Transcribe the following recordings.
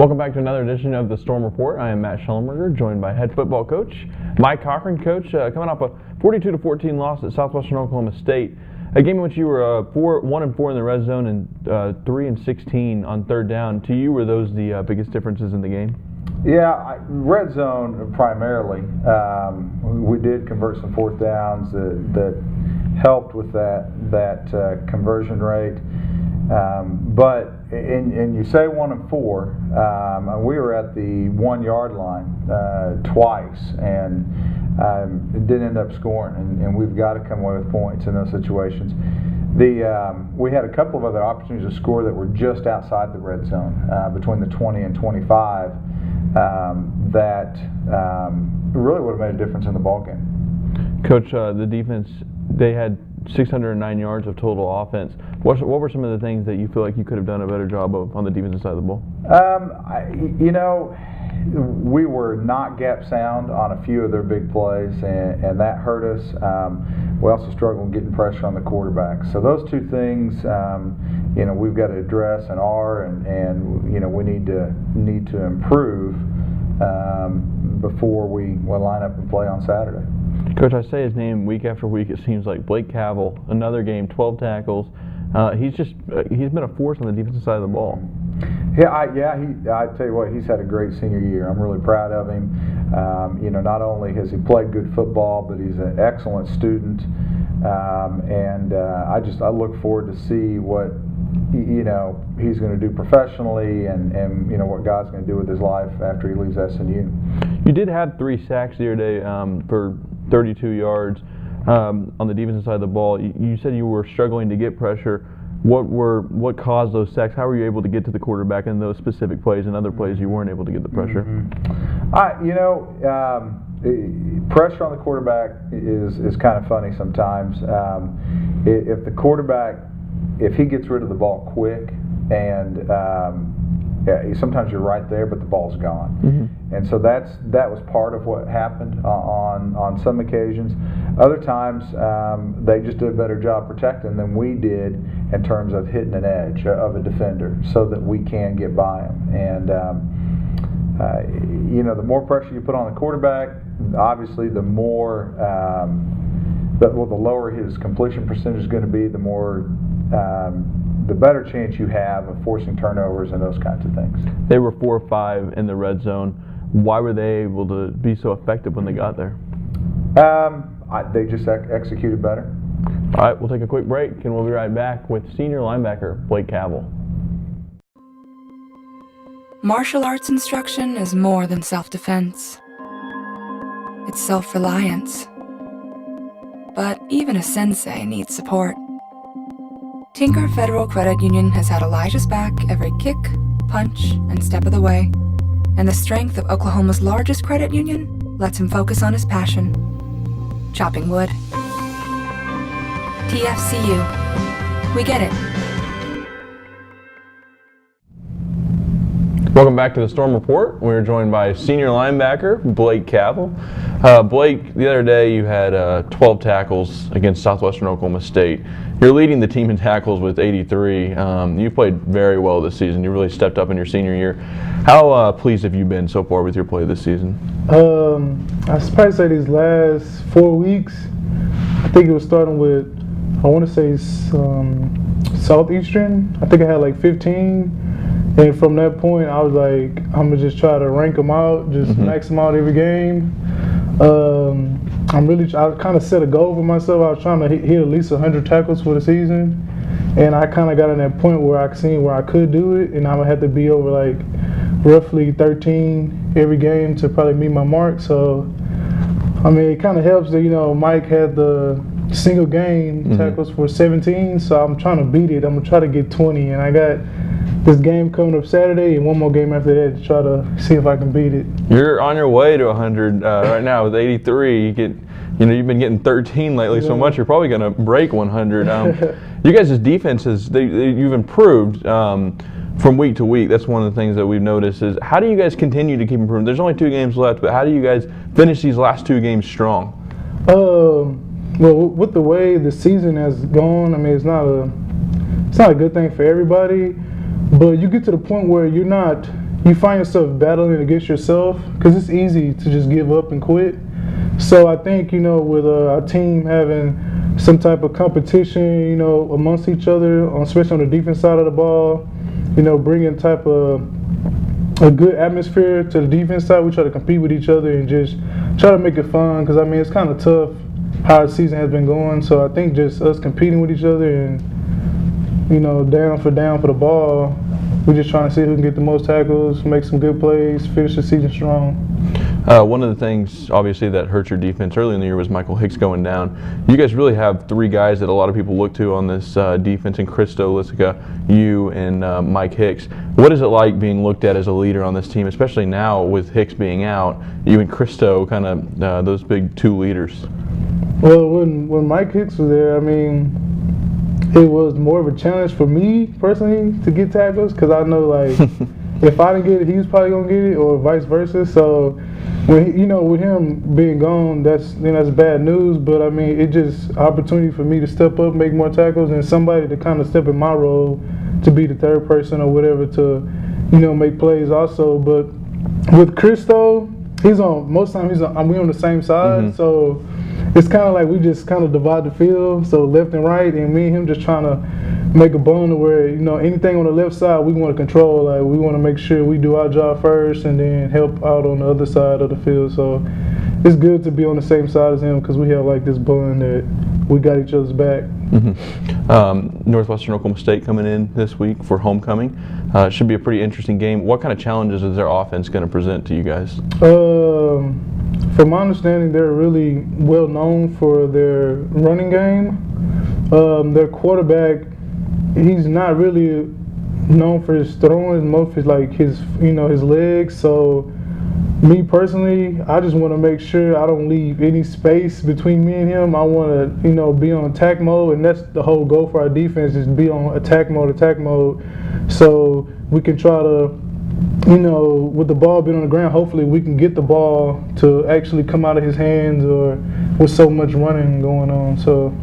Welcome back to another edition of the Storm Report. I am Matt Schellenberger, joined by head football coach Mike Cochran. Coach, coming off a 42-14 loss at Southwestern Oklahoma State, a game in which you were 1-4 in the red zone and 3-16 on third down. To you, were those the biggest differences in the game? Yeah, red zone primarily. We did convert some fourth downs that helped with that conversion rate. But you say 1-4, we were at the 1 yard line twice and didn't end up scoring, and we've got to come away with points in those situations. We had a couple of other opportunities to score that were just outside the red zone, between the 20 and 25, that really would have made a difference in the ball game. Coach, the defense, they had 609 yards of total offense. What were some of the things that you feel like you could have done a better job of on the defensive side of the ball? We were not gap sound on a few of their big plays, and that hurt us. We also struggled getting pressure on the quarterback. So those two things, we've got to address and we need to improve before we line up and play on Saturday. Coach, I say his name week after week. It seems like Blake Cavell, another game, 12 tackles. He's been a force on the defensive side of the ball. I tell you what, he's had a great senior year. I'm really proud of him. Not only has he played good football, but he's an excellent student. I look forward to see what he's going to do professionally, and what God's going to do with his life after he leaves SNU. You did have 3 sacks the other day for 32 yards on the defensive side of the ball. You said you were struggling to get pressure. What caused those sacks? How were you able to get to the quarterback in those specific plays and other plays you weren't able to get the pressure? Pressure on the quarterback is kind of funny sometimes. If the quarterback, if he gets rid of the ball quick, and sometimes you're right there, but the ball's gone. Mm-hmm. And so that was part of what happened on some occasions. Other times, they just did a better job protecting than we did in terms of hitting an edge of a defender so that we can get by them. And the more pressure you put on the quarterback, obviously the more the lower his completion percentage is going to be, the better chance you have of forcing turnovers and those kinds of things. They were 4-5 in the red zone. Why were they able to be so effective when they got there? They just executed better. All right, we'll take a quick break, and we'll be right back with senior linebacker Blake Cavell. Martial arts instruction is more than self-defense. It's self-reliance. But even a sensei needs support. Tinker Federal Credit Union has had Elijah's back every kick, punch, and step of the way. And the strength of Oklahoma's largest credit union lets him focus on his passion: chopping wood. TFCU. We get it. Welcome back to the Storm Report. We're joined by senior linebacker Blake Cavell. Blake, the other day you had 12 tackles against Southwestern Oklahoma State. You're leading the team in tackles with 83. You played very well this season. You really stepped up in your senior year. How pleased have you been so far with your play this season? I should probably say these last 4 weeks, I think it was starting with, I want to say Southeastern. I think I had like 15. And from that point, I was like, I'm going to just try to rank them out, just max them out every game. I kind of set a goal for myself. I was trying to hit at least 100 tackles for the season. And I kind of got in that point where I seen where I could do it. And I would have to be over like roughly 13 every game to probably meet my mark. So, it kind of helps that, Mike had the single game tackles for 17. So I'm trying to beat it. I'm going to try to get 20. And I got this game coming up Saturday and one more game after that to try to see if I can beat it. You're on your way to 100 right now with 83. You've been getting 13 lately so much, you're probably going to break 100. You guys' defenses, you've improved from week to week. That's one of the things that we've noticed is how do you guys continue to keep improving? There's only 2 games left, but how do you guys finish these last 2 games strong? Well, with the way the season has gone, it's not a good thing for everybody. But you get to the point where you're not you find yourself battling against yourself because it's easy to just give up and quit. So I think, you know, with our team having some type of competition, you know, amongst each other, especially on the defense side of the ball, you know, bringing type of a good atmosphere to the defense side. We try to compete with each other and just try to make it fun because, I mean, it's kind of tough how the season has been going. So I think just us competing with each other and, you know, down for the ball, we're just trying to see who can get the most tackles, make some good plays, finish the season strong. One of the things, obviously, that hurt your defense early in the year was Michael Hicks going down. You guys really have three guys that a lot of people look to on this defense, in Christo, Lisicka, you, and Mike Hicks. What is it like being looked at as a leader on this team, especially now with Hicks being out, you and Christo kind of those big two leaders? Well, when Mike Hicks was there, I mean, it was more of a challenge for me personally to get tackles because I know, like, if I didn't get it, he was probably gonna get it, or vice versa. So, when you know, with him being gone, that's bad news. But I mean, it just opportunity for me to step up, make more tackles, and somebody to kind of step in my role to be the third person or whatever to, you know, make plays also. But with Christo, he's on most time. We on the same side, so it's kind of like we just kind of divide the field, so left and right, and me and him just trying to make a bone to where, you know, anything on the left side we want to control. Like, we want to make sure we do our job first and then help out on the other side of the field. So it's good to be on the same side as him because we have like this bond that we got each other's back. Northwestern Oklahoma State coming in this week for homecoming. Should be a pretty interesting game. What kind of challenges is their offense going to present to you guys? From my understanding, they're really well known for their running game. Their quarterback, he's not really known for his throwing, most of his, like, his legs. So me personally, I just want to make sure I don't leave any space between me and him. I want to, you know, be on attack mode, and that's the whole goal for our defense, is be on attack mode. So we can try to, you know, with the ball being on the ground, hopefully we can get the ball to actually come out of his hands, or with so much running going on. So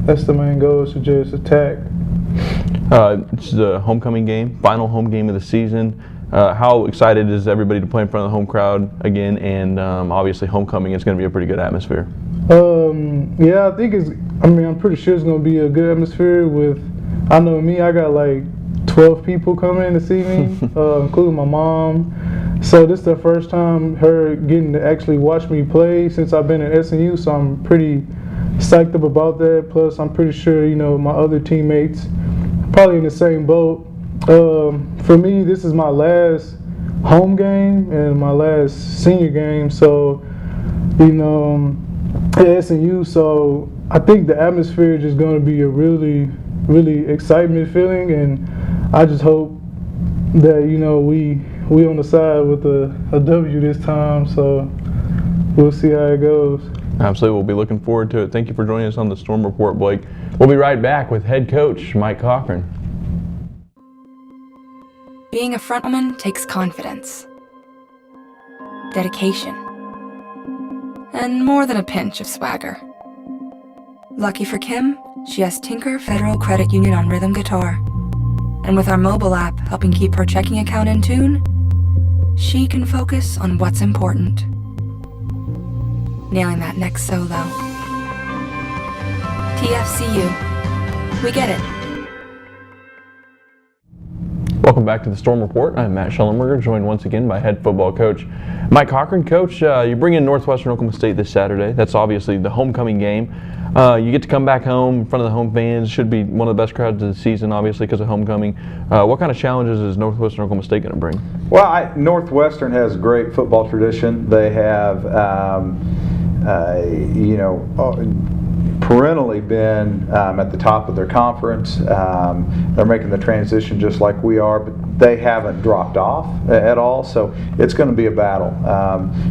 that's the main goal, is to just attack. It's the homecoming game, final home game of the season. How excited is everybody to play in front of the home crowd again? And obviously homecoming is going to be a pretty good atmosphere. Yeah, I'm pretty sure it's going to be a good atmosphere I know me, I got like 12 people coming to see me, including my mom. So this is the first time her getting to actually watch me play since I've been at SNU, so I'm pretty psyched up about that. Plus, I'm pretty sure, you know, my other teammates probably in the same boat. For me, this is my last home game and my last senior game, so, you know, at SNU, so I think the atmosphere is just going to be a really, really excitement feeling, and I just hope that, you know, we on the side with a W this time, so we'll see how it goes. Absolutely, we'll be looking forward to it. Thank you for joining us on the Storm Report, Blake. We'll be right back with head coach Mike Cochran. Being a frontwoman takes confidence, dedication, and more than a pinch of swagger. Lucky for Kim, she has Tinker Federal Credit Union on rhythm guitar. And with our mobile app helping keep her checking account in tune, she can focus on what's important. Nailing that next solo. TFCU. We get it. Welcome back to the Storm Report. I'm Matt Schellenberger, joined once again by head football coach Mike Cochran. Coach, you bring in Northwestern Oklahoma State this Saturday. That's obviously the homecoming game. You get to come back home in front of the home fans. Should be one of the best crowds of the season, obviously, because of homecoming. What kind of challenges is Northwestern Oklahoma State going to bring? Well, Northwestern has a great football tradition. They have, perennially been at the top of their conference. They're making the transition just like we are, but they haven't dropped off at all. So it's going to be a battle.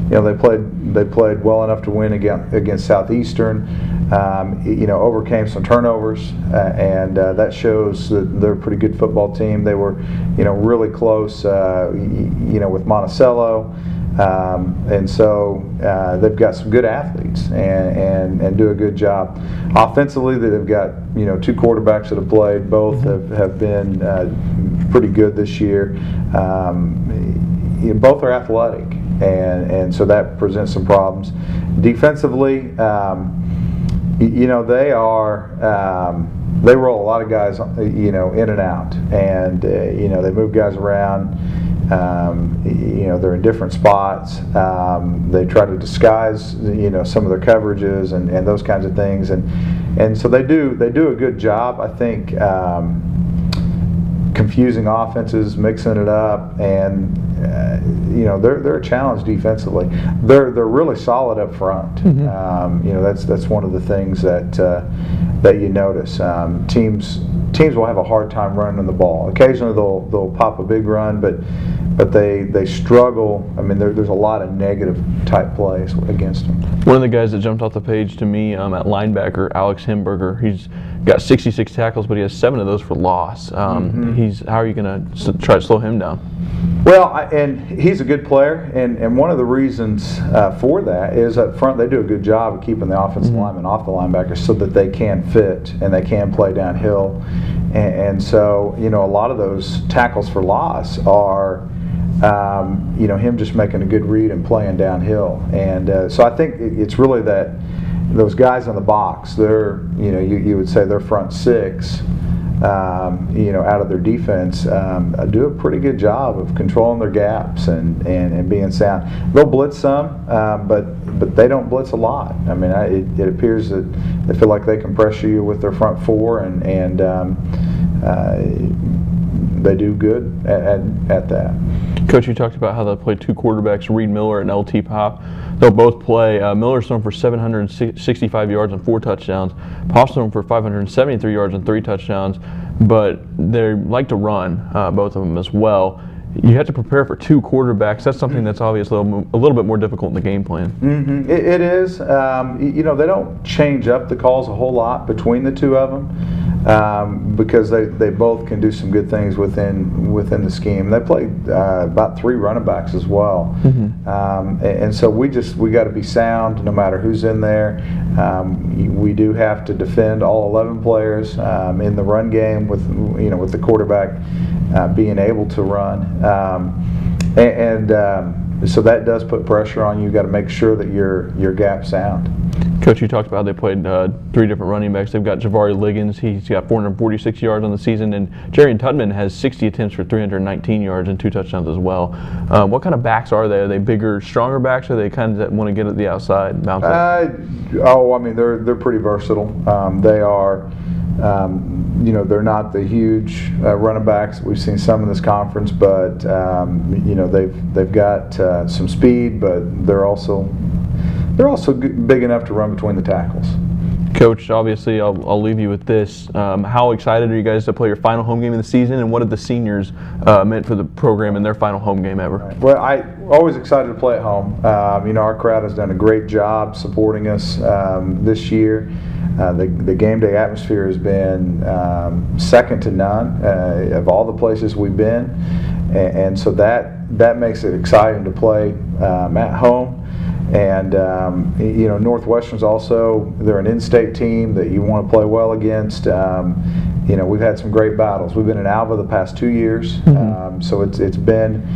They played well enough to win against Southeastern. Overcame some turnovers, and that shows that they're a pretty good football team. They were, really close, with Monticello. And so they've got some good athletes and do a good job. Offensively, they've got 2 quarterbacks that have played. Both have been pretty good this year. Both are athletic, and so that presents some problems. Defensively, they roll a lot of guys in and out, and they move guys around. They're in different spots. They try to disguise some of their coverages and those kinds of things, and so they do a good job, I think, confusing offenses, mixing it up, and they're a challenge defensively. They're really solid up front. That's one of the things that you notice. Teams will have a hard time running the ball. Occasionally they'll pop a big run, but they struggle. I mean, there's a lot of negative type plays against them. One of the guys that jumped off the page to me at linebacker, Alex Himberger, he's got 66 tackles, but he has 7 of those for loss. How are you going to try to slow him down? Well, and he's a good player, and one of the reasons for that is up front they do a good job of keeping the offensive linemen off the linebackers so that they can fit and they can play downhill. And so, a lot of those tackles for loss are him just making a good read and playing downhill. And so I think it's really that those guys in the box, they're, you would say their front 6, out of their defense, do a pretty good job of controlling their gaps and being sound. They'll blitz some, but they don't blitz a lot. I mean, it appears that they feel like they can pressure you with their front 4, and they do good at that. Coach, you talked about how they play 2 quarterbacks, Reed Miller and LT Pop. They'll both play. Miller's thrown for 765 yards and 4 touchdowns. Pop's thrown for 573 yards and 3 touchdowns. But they like to run, both of them as well. You have to prepare for 2 quarterbacks. That's something that's obviously a little bit more difficult in the game plan. It is. They don't change up the calls a whole lot between the 2 of them because they both can do some good things within the scheme. They play about 3 running backs as well, and so we got to be sound no matter who's in there. We do have to defend all 11 players in the run game with the quarterback being able to run. So that does put pressure on you. You've got to make sure that your gap sound. Coach, you talked about they played 3 different running backs. They've got Javari Liggins. He's got 446 yards on the season, and Jerry Tutman has 60 attempts for 319 yards and 2 touchdowns as well. What kind of backs are they? Are they bigger, stronger backs, or are they kind of that want to get at the outside, bounce up? They're pretty versatile. They are. They're not the huge running backs that we've seen some in this conference, but they've got some speed, but they're also big enough to run between the tackles. Coach, obviously, I'll leave you with this. How excited are you guys to play your final home game of the season, and what have the seniors meant for the program in their final home game ever? Right. Well, I'm always excited to play at home. Our crowd has done a great job supporting us this year. The game day atmosphere has been second to none of all the places we've been, and so that makes it exciting to play at home. And Northwestern's also, they're an in-state team that you want to play well against. We've had some great battles. We've been in Alva the past 2 years, so it's been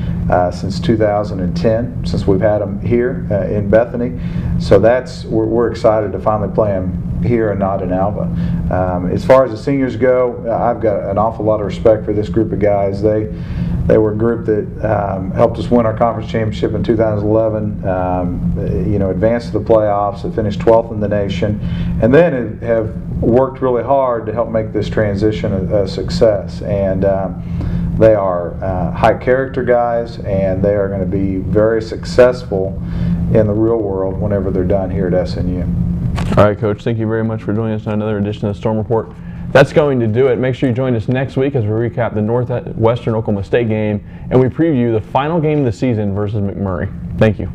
since 2010 since we've had them here in Bethany. So we're excited to finally play them here and not in Alva. As far as the seniors go, I've got an awful lot of respect for this group of guys. They were a group that helped us win our conference championship in 2011, advanced to the playoffs, have finished 12th in the nation, and then have worked really hard to help make this transition a success. And they are high character guys, and they are going to be very successful in the real world whenever they're done here at SNU. All right, Coach, thank you very much for joining us on another edition of the Storm Report. That's going to do it. Make sure you join us next week as we recap the Northwestern Oklahoma State game and we preview the final game of the season versus McMurray. Thank you.